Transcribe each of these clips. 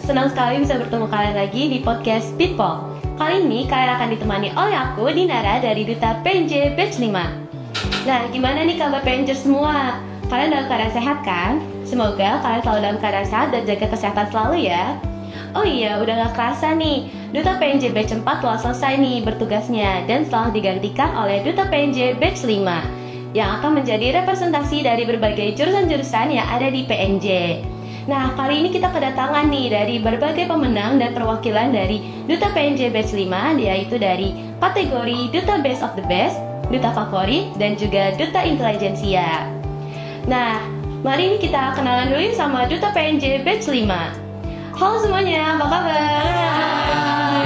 senang sekali bisa bertemu kalian lagi di podcast Pitpol. Kali ini kalian akan ditemani oleh aku, Dinara, dari Duta PNJ Batch 5. Nah, gimana nih kabar PNJ semua? Kalian dalam keadaan sehat kan? Semoga kalian selalu dalam keadaan sehat dan jaga kesehatan selalu ya. Oh iya, udah gak kerasa nih, Duta PNJ Batch 4 telah selesai nih bertugasnya dan setelah digantikan oleh Duta PNJ Batch 5 yang akan menjadi representasi dari berbagai jurusan-jurusan yang ada di PNJ. Nah, kali ini kita kedatangan nih dari berbagai pemenang dan perwakilan dari Duta PNJ Batch 5, yaitu dari kategori Duta Best of the Best, Duta Favorit, dan juga Duta Intelijensia. Nah, mari ini kita kenalan dulu sama Duta PNJ Batch 5. Halo semuanya, apa kabar?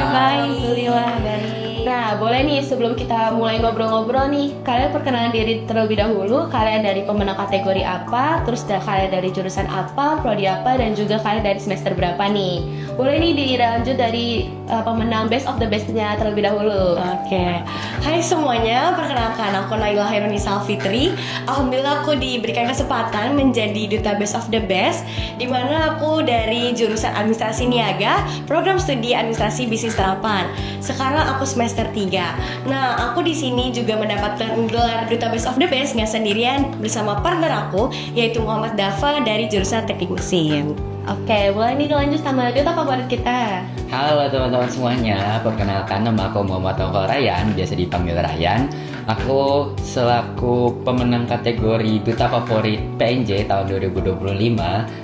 Baik, alhamdulillah baik. Nah, boleh nih sebelum kita mulai ngobrol-ngobrol nih, kalian perkenalan diri terlebih dahulu. Kalian dari pemenang kategori apa, terus kalian dari jurusan apa, prodi apa, dan juga kalian dari semester berapa nih. Boleh nih dilanjut dari pemenang Best of the Best-nya terlebih dahulu. Oke. Hai semuanya, perkenalkan aku Naila Hairunisa Fitri. Alhamdulillah aku diberikan kesempatan menjadi Duta Best of the Best, di mana aku dari jurusan Administrasi Niaga, program studi Administrasi Bisnis Terapan. Sekarang aku semester 3. Nah, aku di sini juga mendapatkan gelar Duta Best of the Best nggak sendirian, bersama partner aku yaitu Muhammad Dafa dari jurusan Teknik Mesin. Oke, boleh nih dilanjut sama Duta Favorit kita. Halo teman-teman semuanya, perkenalkan nama aku Muhammad Taufal Ryan, biasa dipanggil Ryan. Aku selaku pemenang kategori Duta Favorit PNJ tahun 2025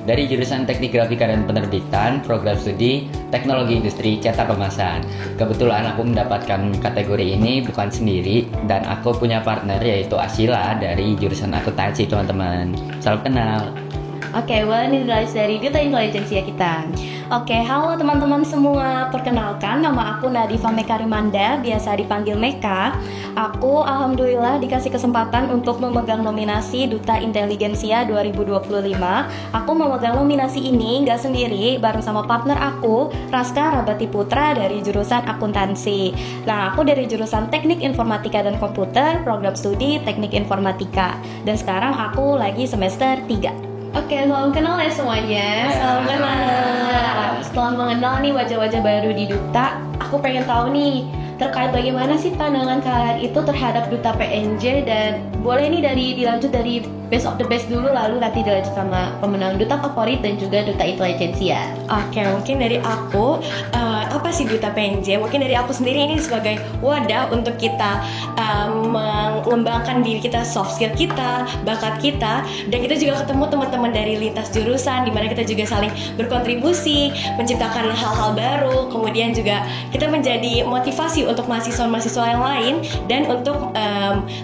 dari jurusan Teknik Grafika dan Penerbitan, program studi Teknologi Industri Cetak Kemasan. Kebetulan aku mendapatkan kategori ini bukan sendiri, dan aku punya partner yaitu Asila dari jurusan akuntansi, teman-teman. Salam kenal. Oke, boleh nih dilanjut dari Duta Intelijensia kita. Oke, halo teman-teman semua. Perkenalkan, nama aku Nadifa Mekarimanda, biasa dipanggil Meka. Aku alhamdulillah dikasih kesempatan untuk memegang nominasi Duta Intelijensia 2025. Aku memegang nominasi ini nggak sendiri, bareng sama partner aku, Raska Rabati Putra dari jurusan akuntansi. Nah, aku dari jurusan Teknik Informatika dan Komputer, program studi Teknik Informatika. Dan sekarang aku lagi semester 3. Oke, salam kenal ya semuanya. Salam kenal. Setelah mengenal nih wajah-wajah baru di Duta, aku pengen tahu nih terkait bagaimana sih pandangan kalian itu terhadap Duta PNJ, dan boleh nih dilanjut dari Best of the Best dulu, lalu nanti dilanjut sama pemenang Duta Favorit dan juga Duta Intelijensia. Oke, mungkin dari aku, apa sih Duta PNJ? Mungkin dari aku sendiri ini sebagai wadah untuk kita mengembangkan diri kita, soft skill kita, bakat kita, dan kita juga ketemu teman-teman dari lintas jurusan, dimana kita juga saling berkontribusi, menciptakan hal-hal baru, kemudian juga kita menjadi motivasi untuk mahasiswa-mahasiswa yang lain dan untuk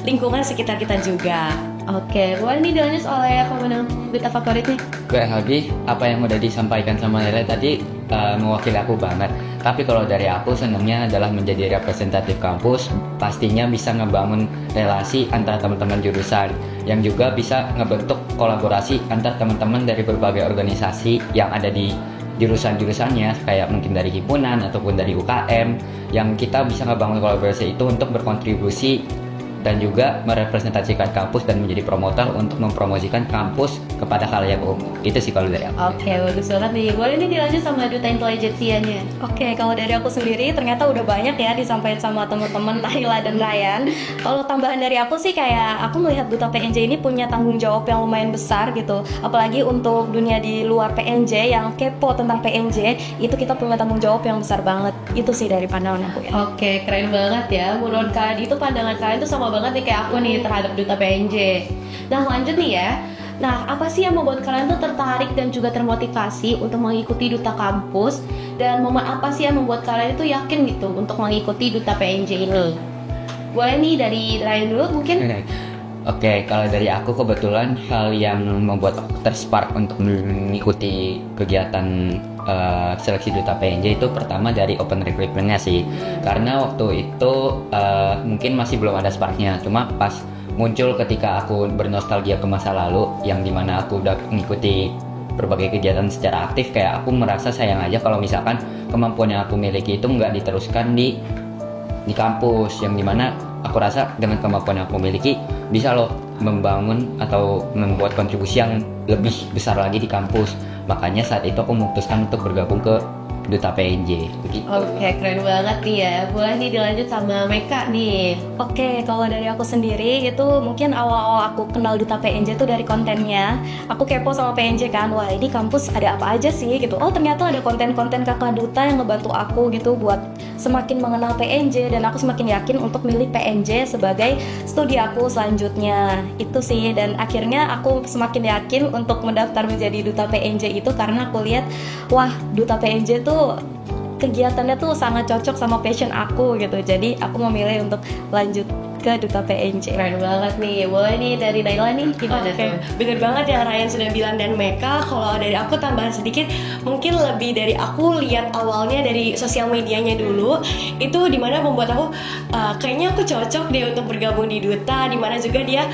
lingkungan sekitar kita juga. Oke, boleh nih dilanjut oleh pemenang Duta Favoritnya. Baik lagi, apa yang udah disampaikan sama Lele tadi mewakili aku banget. Tapi kalau dari aku, senangnya adalah menjadi representatif kampus. Pastinya bisa ngebangun relasi antara teman-teman jurusan, yang juga bisa ngebentuk kolaborasi antar teman-teman dari berbagai organisasi yang ada di jurusan-jurusannya, kayak mungkin dari himpunan ataupun dari UKM, yang kita bisa ngebangun kolaborasi itu untuk berkontribusi dan juga merepresentasikan kampus dan menjadi promotor untuk mempromosikan kampus kepada khalayak umum. Itu sih kalau dari aku. Oke, bagus banget nih. Boleh nih dilanjut sama Duta Intelijensianya. Oke, kalau dari aku sendiri ternyata udah banyak ya disampaikan sama teman-teman Naila dan Ryan. Kalau tambahan dari aku sih, kayak aku melihat Duta PNJ ini punya tanggung jawab yang lumayan besar gitu. Apalagi untuk dunia di luar PNJ yang kepo tentang PNJ, itu kita punya tanggung jawab yang besar banget. Itu sih dari pandangan aku ya. Oke, keren banget ya. Menurut kalian itu pandangan kalian tuh sama banget nih kayak aku nih terhadap Duta PNJ. Nah, lanjut nih ya. Nah, apa sih yang membuat kalian tuh tertarik dan juga termotivasi untuk mengikuti Duta Kampus? Dan momen apa sih yang membuat kalian itu yakin gitu untuk mengikuti Duta PNJ ini? Boleh nih dari Ryan dulu mungkin? Oke, kalau dari aku kebetulan hal yang membuat aku terspark untuk mengikuti kegiatan seleksi Duta PNJ itu pertama dari open recruitment-nya sih. Karena waktu itu mungkin masih belum ada sparknya, cuma pas muncul ketika aku bernostalgia ke masa lalu, yang dimana aku udah mengikuti berbagai kegiatan secara aktif, kayak aku merasa sayang aja kalau misalkan kemampuan yang aku miliki itu nggak diteruskan di kampus, yang dimana aku rasa dengan kemampuan yang aku miliki bisa loh membangun atau membuat kontribusi yang lebih besar lagi di kampus. makanya saat itu aku memutuskan untuk bergabung ke Duta PNJ begitu. Oke, keren banget nih ya. Boleh nih dilanjut sama Meka nih. Oke, kalau dari aku sendiri itu mungkin awal-awal aku kenal Duta PNJ itu dari kontennya. Aku kepo sama PNJ kan, wah ini kampus ada apa aja sih gitu. Oh ternyata ada konten-konten kakak Duta yang ngebantu aku gitu buat semakin mengenal PNJ, dan aku semakin yakin untuk milih PNJ sebagai studi aku selanjutnya. Itu sih, dan akhirnya aku semakin yakin untuk mendaftar menjadi Duta PNJ itu karena aku lihat wah Duta PNJ tuh kegiatannya tuh sangat cocok sama passion aku gitu. Jadi aku memilih untuk lanjut ke Duta PNJ. Keren banget nih. Boleh nih dari Naila nih gimana Oke, tuh? bener banget yang Ryan sudah bilang dan Meka. Kalau dari aku tambahan sedikit, mungkin lebih dari aku lihat awalnya dari sosial medianya dulu, itu dimana membuat aku kayaknya aku cocok deh untuk bergabung di Duta, dimana juga dia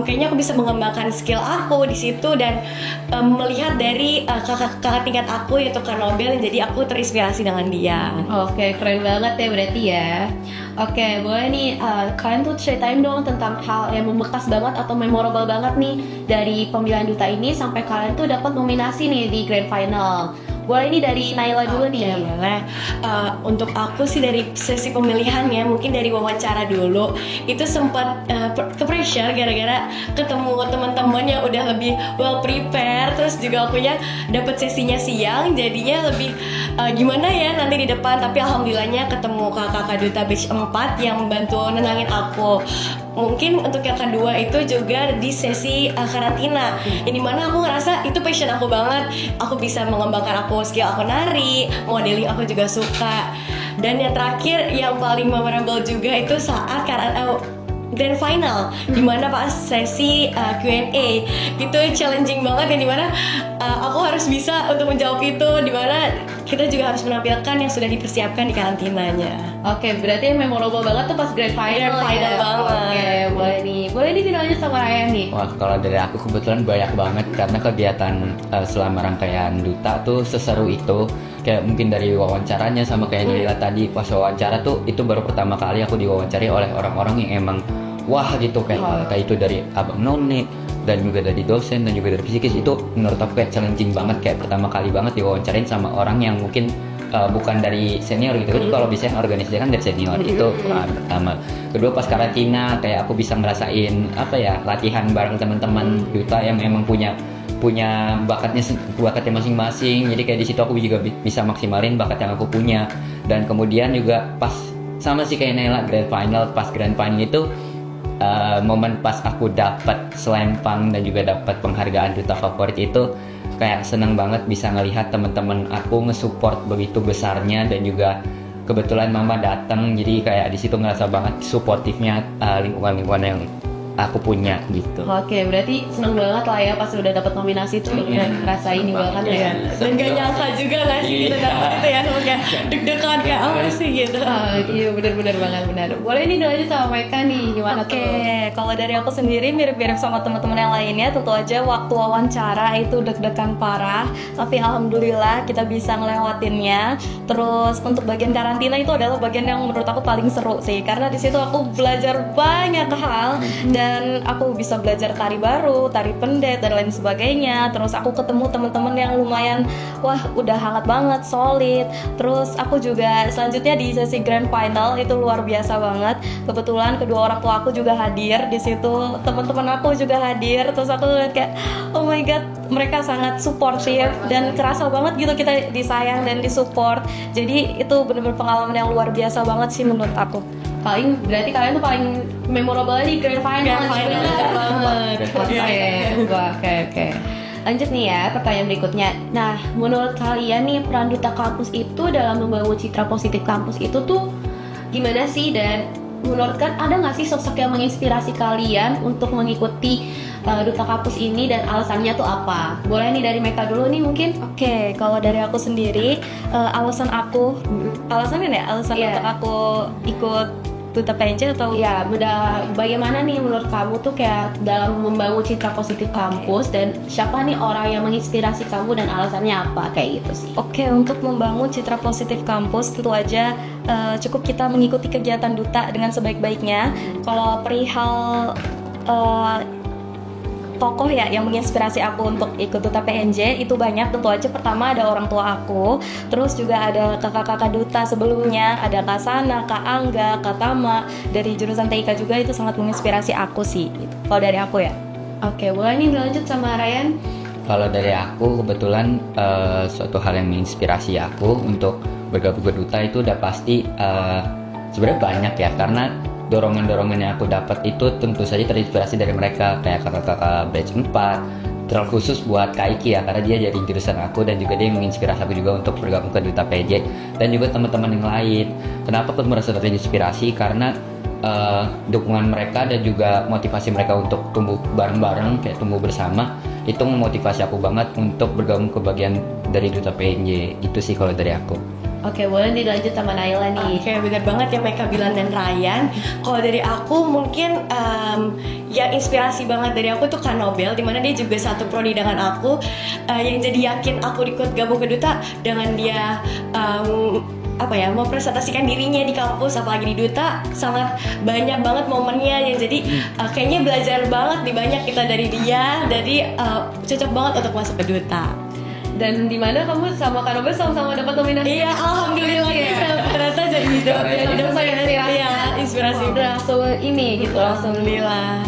kayaknya aku bisa mengembangkan skill aku di situ, dan melihat dari kakak tingkat aku yaitu Kak Nobel, jadi aku terinspirasi dengan dia. Oke, keren banget ya berarti ya. Oke, boleh nih kalian tuh ceritain dong tentang hal yang membekas banget atau memorable banget nih dari pemilihan Duta ini sampai kalian tuh dapat nominasi nih di Grand Final. Boleh nih dari Naila dulu nih. Ya boleh. Untuk aku sih dari sesi pemilihannya, mungkin dari wawancara dulu itu sempat ke pressure gara-gara ketemu teman-teman yang udah lebih well prepared, terus juga akunya dapat sesinya siang, jadinya lebih gimana ya nanti di depan. Tapi alhamdulillahnya ketemu kakak Duta batch 4 yang bantu nenangin aku. Mungkin untuk yang kedua itu juga di sesi karantina, yang dimana aku ngerasa itu passion aku banget. Aku bisa mengembangkan skill aku nari, modeling aku juga suka. Dan yang terakhir yang paling memorable juga itu saat Grand Final, dimana pas sesi Q&A itu challenging banget, yang dimana aku harus bisa untuk menjawab itu, dimana kita juga harus menampilkan yang sudah dipersiapkan di karantinanya. Oke, berarti yang memorable banget tuh pas Grand Final. Grand Final ya? banget. Oke, boleh nih dilanjut sama Ryan nih. Wah, kalau dari aku kebetulan banyak banget karena kegiatan selama rangkaian Duta tuh seseru itu. Kayak mungkin dari wawancaranya sama kayak Naila tadi, pas wawancara tuh itu baru pertama kali aku diwawancari oleh orang-orang yang emang wah gitu, kayak itu dari Abang None dan juga dari dosen dan juga dari fisikis. Itu menurut aku kayak challenging banget, kayak pertama kali banget diwawancarain sama orang yang mungkin bukan dari senior gitu kan. Kalau biasanya organisasi kan dari senior. Itu pertama. Kedua, pas karantina kayak aku bisa ngerasain apa ya, latihan bareng teman-teman Duta yang emang punya bakatnya masing-masing. Jadi kayak di situ aku juga bisa maksimalin bakat yang aku punya. Dan kemudian juga pas sama sih kayak Naila, pas Grand Final itu momen pas aku dapat selempang dan juga dapat penghargaan Duta Favorit itu kayak seneng banget bisa ngelihat teman-teman aku nge-support begitu besarnya, dan juga kebetulan mama datang, jadi kayak di situ ngerasa banget suportifnya lingkungan yang aku punya gitu. Oke, berarti seneng banget lah ya pas udah dapat nominasi tuh, ngerasain banget ya. Dan gak nyangka juga gak sih kita dapet itu ya, kayak deg-degan kayak apa sih gitu. Iya, benar benar. Boleh nih dilanjut sama Meka nih, gimana tuh? Oke, kalau dari aku sendiri mirip-mirip sama teman-teman yang lainnya. Tentu aja waktu wawancara itu deg-degan parah, tapi alhamdulillah kita bisa ngelewatinnya. Terus untuk bagian karantina itu adalah bagian yang menurut aku paling seru sih, karena di situ aku belajar banyak hal dan aku bisa belajar tari baru, tari pendet dan lain sebagainya. Terus aku ketemu teman-teman yang lumayan wah udah hangat banget, solid. Terus aku juga selanjutnya di sesi Grand Final itu luar biasa banget. Kebetulan kedua orang tua aku juga hadir di situ, teman-teman aku juga hadir. Terus aku lihat kayak oh my god, mereka sangat suportif dan kerasa banget gitu kita disayang dan disupport. Jadi itu benar-benar pengalaman yang luar biasa banget sih menurut aku. Berarti kalian tuh paling memorable di Grand Final. banget. Oke. Lanjut nih ya, pertanyaan berikutnya. Nah, menurut kalian nih peran Duta Kampus itu dalam membangun citra positif kampus itu tuh gimana sih? Dan menurut kalian ada nggak sih sosok yang menginspirasi kalian untuk mengikuti Duta Kampus ini dan alasannya tuh apa? Boleh nih dari Meka dulu nih mungkin. Oke, kalau dari aku sendiri alasan untuk aku ikut Duta PNJ atau ya, bagaimana nih menurut kamu tuh kayak dalam membangun citra positif kampus, dan siapa nih orang yang menginspirasi kamu dan alasannya apa, kayak gitu sih. Oke, untuk membangun citra positif kampus tentu aja cukup kita mengikuti kegiatan Duta dengan sebaik-baiknya. Kalau perihal tokoh ya yang menginspirasi aku untuk ikut duta PNJ itu banyak. Tentu aja pertama ada orang tua aku, terus juga ada kakak-kakak duta sebelumnya, ada Kak Sana, Kak Angga, Kak Tama dari jurusan TIK juga, itu sangat menginspirasi aku sih gitu. Kalau dari aku ya. Oke, boleh nih dilanjut sama Ryan. Kalau dari aku kebetulan suatu hal yang menginspirasi aku untuk bergabung ke duta itu udah pasti sebenarnya banyak ya, karena dorongan-dorongan yang aku dapat itu tentu saja terinspirasi dari mereka, kayak kakak-kakak batch 4, terkhusus buat Kaiki ya, karena dia jadi jurusan aku dan juga dia menginspirasi aku juga untuk bergabung ke duta PJ, dan juga teman-teman yang lain. Kenapa aku merasa terinspirasi? Karena dukungan mereka dan juga motivasi mereka untuk tumbuh bareng-bareng, kayak tumbuh bersama, itu memotivasi aku banget untuk bergabung ke bagian dari duta PNJ. Itu sih kalau dari aku. Oke, boleh dilanjut sama Naila nih. Oke, benar banget ya Meka bilang dan Ryan. Kalau dari aku mungkin ya inspirasi banget dari aku tuh Kak Nobel, dimana dia juga satu prodi dengan aku, yang jadi yakin aku ikut gabung ke duta dengan dia mempresentasikan dirinya di kampus, apalagi di duta, sangat banyak banget momennya yang jadi kayaknya belajar banget nih banyak kita dari dia, jadi cocok banget untuk masuk ke duta. Dan di mana kamu sama Kak Nobel sama-sama dapat nominasi? Iya, alhamdulillah ternyata jadi inspirasi. Langsung ini gitu, langsung. Alhamdulillah.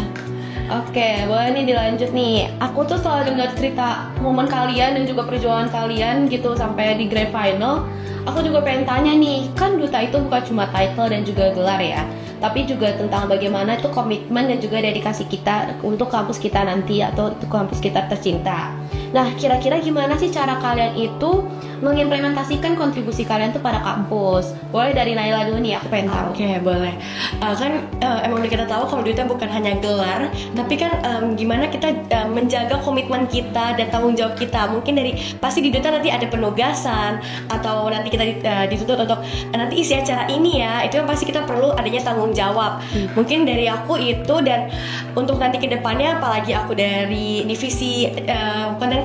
Oke, boleh nih dilanjut nih. Aku tuh selalu dengar cerita momen kalian dan juga perjuangan kalian gitu sampai di grand final. Aku juga pengen tanya nih, kan duta itu bukan cuma title dan juga gelar ya, tapi juga tentang bagaimana itu komitmen dan juga dedikasi kita untuk kampus kita nanti atau untuk kampus kita tercinta. Nah, kira-kira gimana sih cara kalian itu mengimplementasikan kontribusi kalian tuh pada kampus? Boleh dari Naila dulu nih, aku pengen tahu. Oke, boleh. Emang udah kita tahu kalau duta bukan hanya gelar, tapi kan gimana kita menjaga komitmen kita dan tanggung jawab kita. Mungkin pasti di duta nanti ada penugasan atau nanti kita dituntut untuk nanti isi acara ini ya. Itu yang pasti kita perlu adanya tanggung jawab. Mungkin dari aku itu, dan untuk nanti kedepannya apalagi aku dari divisi konten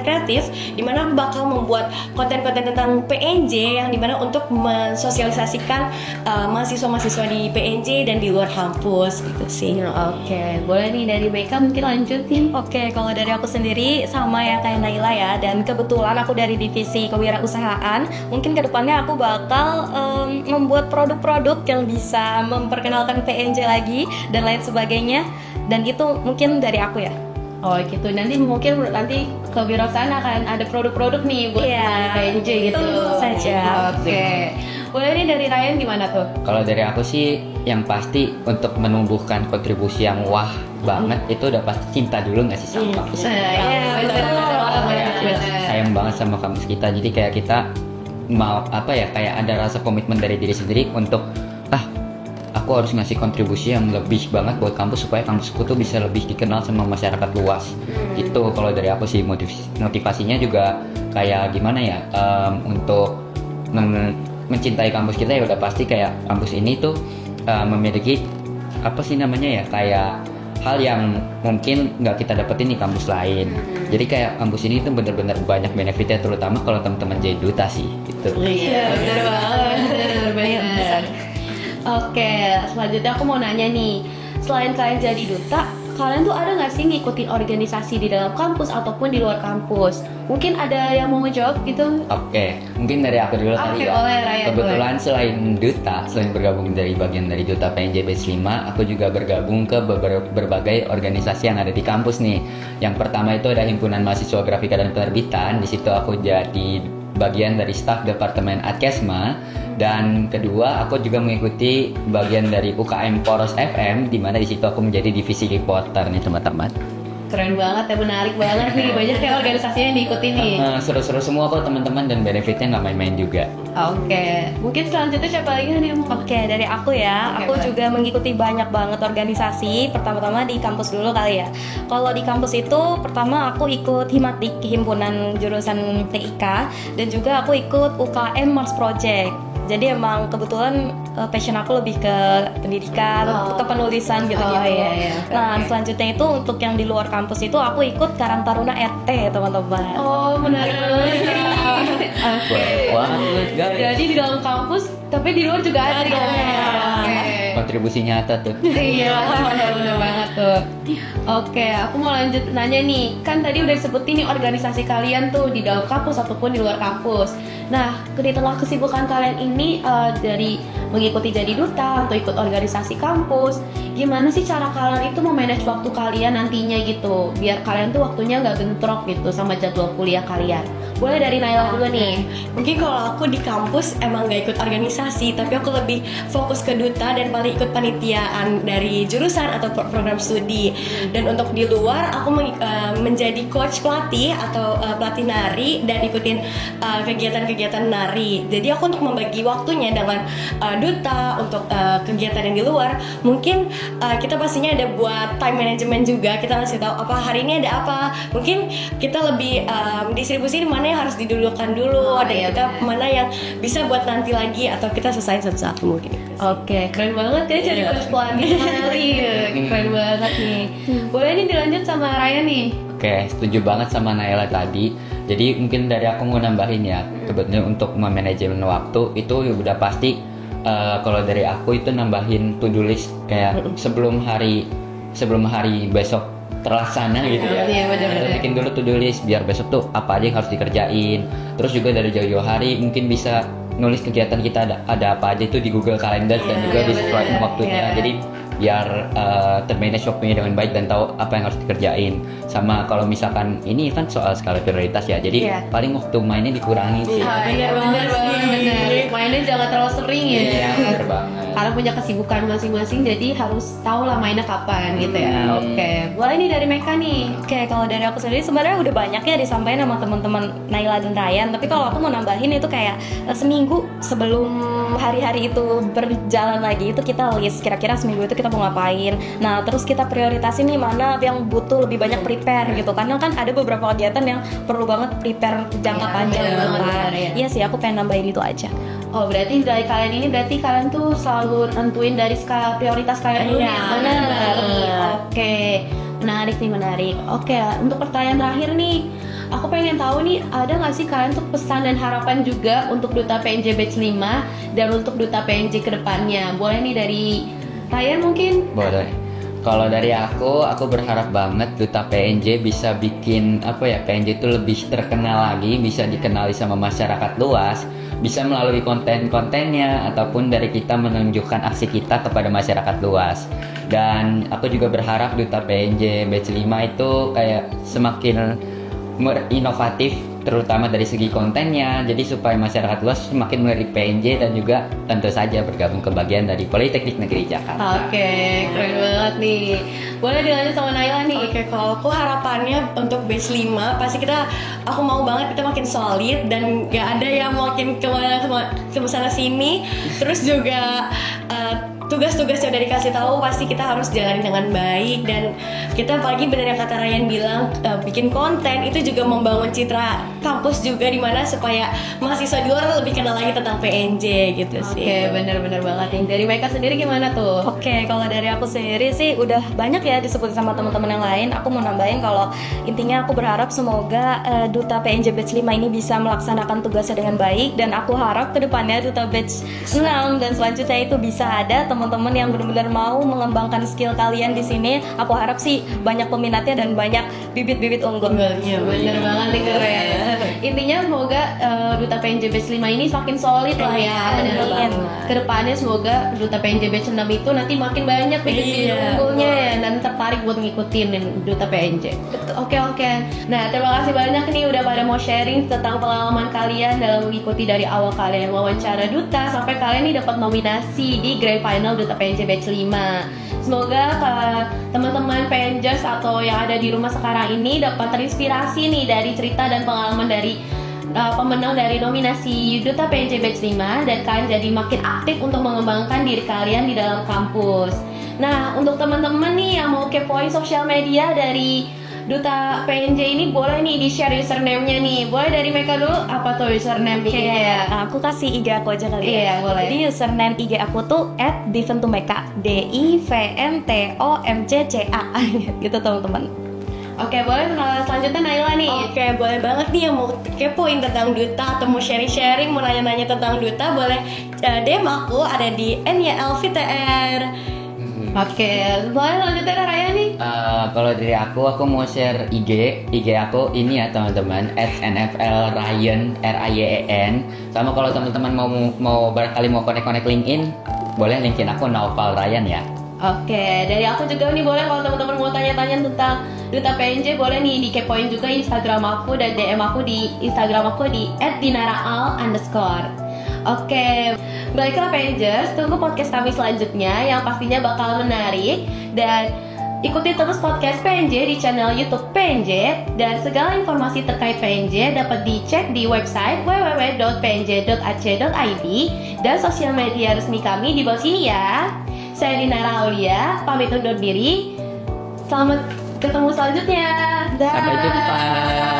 kreatif, dimana aku bakal membuat konten-konten tentang PNJ yang dimana untuk mensosialisasikan mahasiswa-mahasiswa di PNJ dan di luar kampus gitu sih. Oke, boleh nih dari Meka mungkin lanjutin. Oke, kalau dari aku sendiri sama ya kayak Naila ya, dan kebetulan aku dari divisi kewirausahaan. Mungkin kedepannya aku bakal membuat produk-produk yang bisa memperkenalkan PNJ lagi dan lain sebagainya, dan itu mungkin dari aku ya. Oh gitu, nanti kewirausahaan akan ada produk-produk nih buat PNJ gitu. Tentu saja. Oke. Boleh nih dari Ryan gimana tuh? Kalau dari aku sih yang pasti untuk menumbuhkan kontribusi yang wah banget itu udah pasti cinta dulu nggak sih sama kampus. Sayang banget sama kampus kita, jadi kayak kita mau kayak ada rasa komitmen dari diri sendiri untuk aku harus ngasih kontribusi yang lebih banget buat kampus supaya kampusku tuh bisa lebih dikenal sama masyarakat luas. Gitu kalau dari aku sih. Motivasinya juga kayak gimana ya, untuk mencintai kampus kita ya udah pasti kayak kampus ini tuh memiliki kayak hal yang mungkin nggak kita dapetin di kampus lain. Jadi kayak kampus ini tuh bener-bener banyak benefitnya, terutama kalau teman-teman jadi duta sih gitu. Iya, bener banget. Oke, selanjutnya aku mau nanya nih, selain kalian jadi duta, kalian tuh ada nggak sih ngikutin organisasi di dalam kampus ataupun di luar kampus? Mungkin ada yang mau menjawab gitu? Oke, mungkin dari aku dulu kali ya. Boleh, Ryan, kebetulan boleh. Selain bergabung dari bagian dari duta PNJ Batch 5, aku juga bergabung ke berbagai organisasi yang ada di kampus nih. Yang pertama itu ada Himpunan Mahasiswa Grafika dan Penerbitan. Di situ aku jadi bagian dari staf Departemen Adkesma. Dan kedua, aku juga mengikuti bagian dari UKM Poros FM, di mana di situ aku menjadi divisi reporter nih teman-teman. Keren banget ya, menarik banget nih, banyak kayak organisasinya yang diikuti nih. Seru-seru semua kok teman-teman, dan benefitnya nggak main-main juga. Oke, mungkin selanjutnya siapa lagi nih yang mau? Oke, dari aku ya, aku juga mengikuti banyak banget organisasi. Pertama-tama di kampus dulu kali ya. Kalau di kampus itu, pertama aku ikut Himatik, himpunan jurusan TIK, dan juga aku ikut UKM Mars Project. Jadi emang kebetulan passion aku lebih ke pendidikan, ke penulisan gitu-gitu. Nah, selanjutnya itu untuk yang di luar kampus itu aku ikut Karang Taruna RT, teman-teman. Oh, menarik banget. Oke. Wah, guys. Jadi di dalam kampus, tapi di luar juga ada. Oke. kontribusi nyata tuh. Iya, bener banget tuh. Oke, aku mau lanjut nanya nih. Kan tadi udah disebutin nih organisasi kalian tuh di dalam kampus ataupun di luar kampus. Nah, di tengah kesibukan kalian ini dari mengikuti jadi duta atau ikut organisasi kampus, gimana sih cara kalian itu memanage waktu kalian nantinya gitu, biar kalian tuh waktunya nggak bentrok gitu sama jadwal kuliah kalian? Boleh dari Naila dulu nih. Mungkin kalau aku di kampus emang gak ikut organisasi, tapi aku lebih fokus ke duta dan paling ikut panitiaan dari jurusan atau program studi. Dan untuk di luar aku menjadi coach pelatih atau pelatih nari dan ikutin kegiatan-kegiatan nari. Jadi aku untuk membagi waktunya dengan duta untuk kegiatan yang di luar, mungkin kita pastinya ada buat time management juga. Kita ngasih tahu apa hari ini ada apa. Mungkin kita lebih distribusi mana yang harus didulukan dulu, ada kita mana yang bisa buat nanti lagi atau kita selesai satu-satu mungkin. Oke, keren banget ya jadi coach pelatih nari. Keren banget nih. Boleh nih dilanjut sama Raya nih. Oke, setuju banget sama Naila tadi. Jadi mungkin dari aku mau nambahin ya, kebetulan untuk memanajemen waktu itu udah pasti. Kalau dari aku itu nambahin to-do list kayak sebelum hari besok terlaksana gitu ya. Iya, bener-bener. Kita bikin dulu to-do list biar besok tuh apa aja yang harus dikerjain. Terus juga dari jauh-jauh hari mungkin bisa nulis kegiatan kita ada apa aja itu di Google Calendar dan juga disesuaikan waktunya. Jadi biar termanage waktunya dengan baik dan tahu apa yang harus dikerjain. Sama kalau misalkan ini kan soal skala prioritas ya, jadi paling waktu mainnya dikurangi sih. Bener. Mainnya jangan terlalu sering ya. Iya, bener banget. Karena punya kesibukan masing-masing, jadi harus tahu lah mainnya kapan gitu ya. Oke, boleh nih dari Meka nih. Oke, kalau dari aku sendiri sebenarnya udah banyak ya disampaikan sama teman-teman Naila dan Ryan. Tapi kalau aku mau nambahin itu kayak seminggu sebelum hari-hari itu berjalan lagi itu kita list kira-kira seminggu itu kita mau ngapain. Nah, terus kita prioritasin nih mana yang butuh lebih banyak prepare gitu. Karena kan ada beberapa kegiatan yang perlu banget prepare jangka panjang gitu kan. Iya sih, aku pengen nambahin itu aja. Oh, berarti dari kalian ini berarti kalian tuh selalu nentuin dari skala prioritas kalian dulu ya. Benar. Oke. Menarik. Oke, untuk pertanyaan terakhir nih, aku pengen tahu nih, ada nggak sih kalian tuh pesan dan harapan juga untuk Duta PNJ Batch 5 dan untuk Duta PNJ kedepannya? Boleh nih dari Ryan mungkin? Boleh. Kalau dari aku berharap banget Duta PNJ bisa bikin PNJ itu lebih terkenal lagi, bisa dikenali sama masyarakat luas, bisa melalui konten-kontennya ataupun dari kita menunjukkan aksi kita kepada masyarakat luas. Dan aku juga berharap Duta PNJ Batch 5 itu kayak semakin inovatif, terutama dari segi kontennya, jadi supaya masyarakat luas semakin melirik PNJ dan juga tentu saja bergabung ke bagian dari Politeknik Negeri Jakarta. Oke, keren banget nih. Boleh dilanjut sama Naila nih. Oke, kalau aku harapannya untuk batch 5 pasti aku mau banget kita makin solid dan gak ada yang makin kemana sini. Terus juga tugas-tugas yang udah dikasih tahu pasti kita harus jalani dengan baik, dan kita apalagi benar yang kata Ryan bilang, bikin konten itu juga membangun citra kampus juga, dimana supaya mahasiswa di luar lebih kenal lagi tentang PNJ gitu sih. Oke, benar-benar banget nih. Dari mereka sendiri gimana tuh? Oke, kalau dari aku sendiri sih udah banyak ya disebut sama teman-teman yang lain. Aku mau nambahin kalau intinya aku berharap semoga Duta PNJ Batch 5 ini bisa melaksanakan tugasnya dengan baik, dan aku harap kedepannya Duta Batch 6 dan selanjutnya itu bisa ada teman-teman yang benar-benar mau mengembangkan skill kalian di sini. Aku harap sih banyak peminatnya dan banyak bibit-bibit unggul. Bener banget nih, keren. Intinya semoga Duta PNJ Batch 5 ini semakin solid lah ya. Kedepannya semoga Duta PNJ Batch 6 itu nanti makin banyak bibit-bibit unggulnya ya, dan tertarik buat ngikutin Duta PNJ. Oke. Nah, terima kasih banyak nih udah pada mau sharing tentang pengalaman kalian dalam mengikuti dari awal kalian wawancara Duta sampai kalian nih dapat nominasi di Grand Final Duta PNJ Batch 5. Semoga teman-teman PNJers atau yang ada di rumah sekarang ini dapat terinspirasi nih dari cerita dan pengalaman dari pemenang dari nominasi Duta PNJ Batch 5, dan kalian jadi makin aktif untuk mengembangkan diri kalian di dalam kampus. Nah, untuk teman-teman nih yang mau kepoin sosial media dari Duta PNJ ini, boleh nih di-share username-nya nih. Boleh dari Meka dulu, apa tuh username IG-nya? Aku kasih IG aku aja kali ya. Iya, boleh. Jadi username IG aku tuh @diventumeka, DIVNTOMCCA gitu teman-teman. Oke, boleh kenalan selanjutnya Naila nih. Oke, boleh banget nih yang mau kepoin tentang Duta atau mau sharing-sharing, mau nanya-nanya tentang Duta, boleh DM aku, ada di NYLVTR. Oke, boleh selanjutnya ada Raya nih. Kalau dari aku mau share IG aku ini ya teman-teman @nflryan RAYEN. Sama kalau teman-teman mau barangkali mau connect LinkedIn, boleh linkin aku Naufal Ryan ya. Oke, dari aku juga nih boleh kalau teman-teman mau tanya-tanya tentang Duta PNJ, boleh nih dikepoin juga Instagram aku dan DM aku di Instagram aku di @dinaraal_. Oke, baiklah Pengers, tunggu podcast kami selanjutnya yang pastinya bakal menarik. Dan ikuti terus podcast PNJ di channel YouTube PNJ. Dan segala informasi terkait PNJ dapat dicek di website www.pnj.ac.id dan sosial media resmi kami di bawah sini ya. Saya Dinara Aulia, pamit undur diri. Selamat ketemu selanjutnya. Dah. Sampai jumpa.